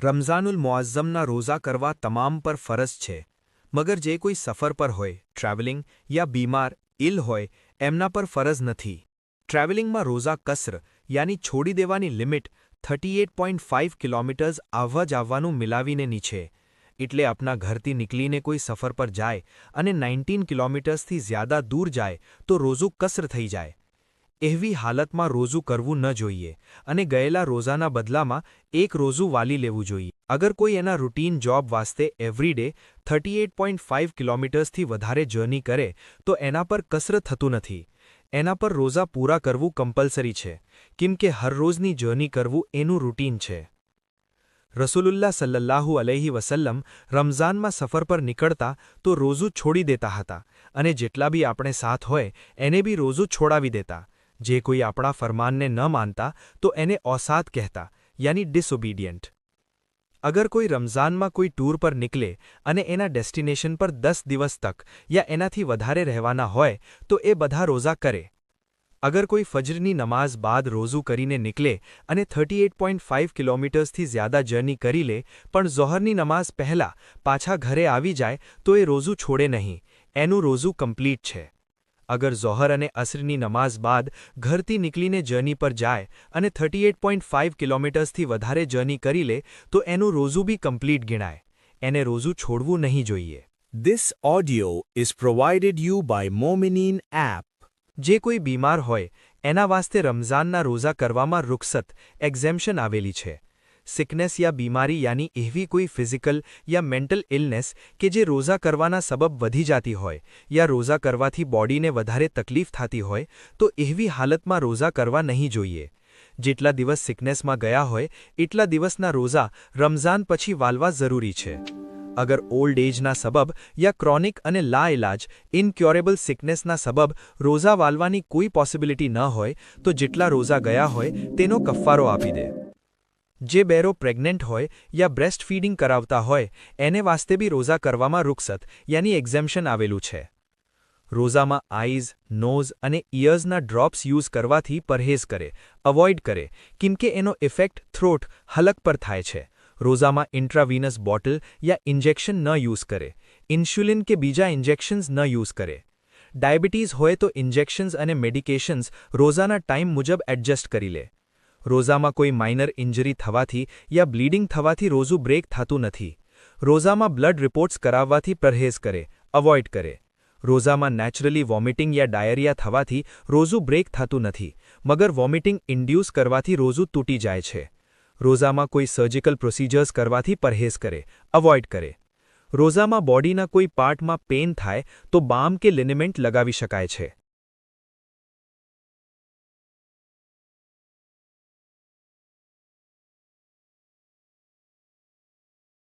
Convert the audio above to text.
રમઝાનુલ મુઅઝ્ઝમના રોઝા કરવા તમામ પર ફરજ છે, મગર જે કોઈ સફર પર હોય, ટ્રાવેલિંગ યા બીમાર, ઇલ હોય એમના પર ફરજ નથી. ટ્રાવેલિંગમાં રોઝા કસ્ર યાની છોડી દેવાની લિમિટ 38.5 કિલોમીટર્સ આવવા જાવવાનું મિલાવીનેની છે. એટલે આપના ઘરથી નીકળીને કોઈ સફર પર જાય અને 19 કિલોમીટર્સથી જ્યાદા દૂર જાય તો રોઝું કસ્ર થઈ જાય. એવી હાલતમાં રોઝું કરવું ન જોઈએ અને ગયેલા રોઝાના બદલામાં એક રોઝું વાલી લેવું જોઈએ. અગર કોઈ એના રૂટીન જોબ વાસ્તે એવરીડે 38.5 કિલોમીટર્સથી વધારે જર્ની કરે તો એના પર કસર થતું નથી. એના પર રોઝા પૂરા કરવું કમ્પલસરી છે, કેમ કે હરરોજની જર્ની કરવું એનું રૂટીન છે. રસૂલુલ્લાહ સલ્લલ્લાહુ અલૈહિ વસલ્લમ રમઝાનમાં સફર પર નીકળતા તો રોઝું છોડી દેતા હતા અને જેટલા બી આપણે સાથ હોય એને બી રોઝું છોડાવી દેતા. જે કોઈ આપણા ફરમાનને ન માનતા તો એને ઓસાત કહેતા, યાની ડિસઓબિડિયન્ટ. અગર કોઈ રમઝાનમાં કોઈ ટૂર પર નીકળે અને એના ડેસ્ટિનેશન પર 10 દિવસ તક યા એનાથી વધારે રહેવાના હોય તો એ બધા રોઝા કરે. અગર કોઈ ફજરની નમાઝ બાદ રોઝું કરીને નીકળે અને 38.5 કિલોમીટર્સથી જ્યાદા જર્ની કરી લે પણ ઝોહરની નમાઝ પહેલાં પાછા ઘરે આવી જાય તો એ રોઝું છોડે નહીં, એનું રોઝું કમ્પ્લીટ છે. અગર ઝોહર અને અસરની નમાઝ બાદ ઘરથી નીકળીને જર્ની પર જાય અને 38.5 કિલોમીટર્સથી વધારે જર્ની કરી લે તો એનું રોઝું બી કમ્પ્લીટ ગણાય. એને રોઝું છોડવું નહીં જોઈએ. This audio is provided you by Mominin app. જે કોઈ બીમાર હોય એના વાસ્તે રમઝાનના રોઝા કરવામાં રૂખસત એક્ઝેમ્પશન આવેલી છે. સિકનેસ યા બીમારી યાની એવી કોઈ ફિઝિકલ યા મેન્ટલ ઇલનેસ કે જે રોઝા કરવાના સબબ વધી જાતી હોય યા રોઝા કરવાથી બોડીને વધારે તકલીફ થતી હોય તો એવી હાલતમાં રોઝા કરવા નહીં જોઈએ. જેટલા દિવસ સિકનેસમાં ગયા હોય એટલા દિવસના રોઝા રમઝાન પછી વાલવા જરૂરી છે. અગર ઓલ્ડ એજના સબબ યા ક્રોનિક અને લાઇલાજ ઇનક્યોરેબલ સિકનેસના સબબ રોઝા વાલવાની કોઈ પોસિબિલિટી ન હોય તો જેટલા રોઝા ગયા હોય તેનો કફારો આપી દે. જે બેરો પ્રેગ્નન્ટ હોય યા બ્રેસ્ટ ફીડિંગ કરાવતા હોય એને વાસ્તે બી રોઝા કરવામાં રૂખસત યાની એક્ઝેમ્પશન આવેલું છે. રોઝામાં આઈઝ, નોઝ અને ઇયર્સના ડ્રોપ્સ યુઝ કરવાથી પરહેઝ કરે, અવોઇડ કરે, કેમ કે એનો ઇફેક્ટ થ્રોટ હલક પર થાય છે. રોઝામાં ઇન્ટ્રાવીનસ બોટલ યા ઇન્જેક્શન ન યુઝ કરે. ઇન્સ્યુલિન કે બીજા ઇન્જેક્શન્સ ન યુઝ કરે. ડાયાબિટીઝ હોય તો ઇન્જેક્શન્સ અને મેડિકેશન્સ રોઝાના ટાઈમ મુજબ એડજસ્ટ કરી લે. રોઝામાં કોઈ માઇનર ઇન્જરી થવાથી યા બ્લીડિંગ થવાથી રોઝું બ્રેક થતું નથી. રોઝામાં બ્લડ રિપોર્ટ્સ કરાવવાથી પરહેઝ કરે, અવોઇડ કરે. રોઝામાં નેચરલી વોમિટિંગ યા ડાયરિયા થવાથી રોઝું બ્રેક થતું નથી, મગર વોમિટિંગ ઇન્ડ્યુસ કરવાથી રોઝું તૂટી જાય છે. રોઝામાં કોઈ સર્જિકલ પ્રોસિજર્સ કરવાથી પરહેઝ કરે, અવોઇડ કરે. રોઝામાં બોડીના કોઈ પાર્ટમાં પેઇન થાય તો બામ કે લિનેમેન્ટ લગાવી શકાય છે.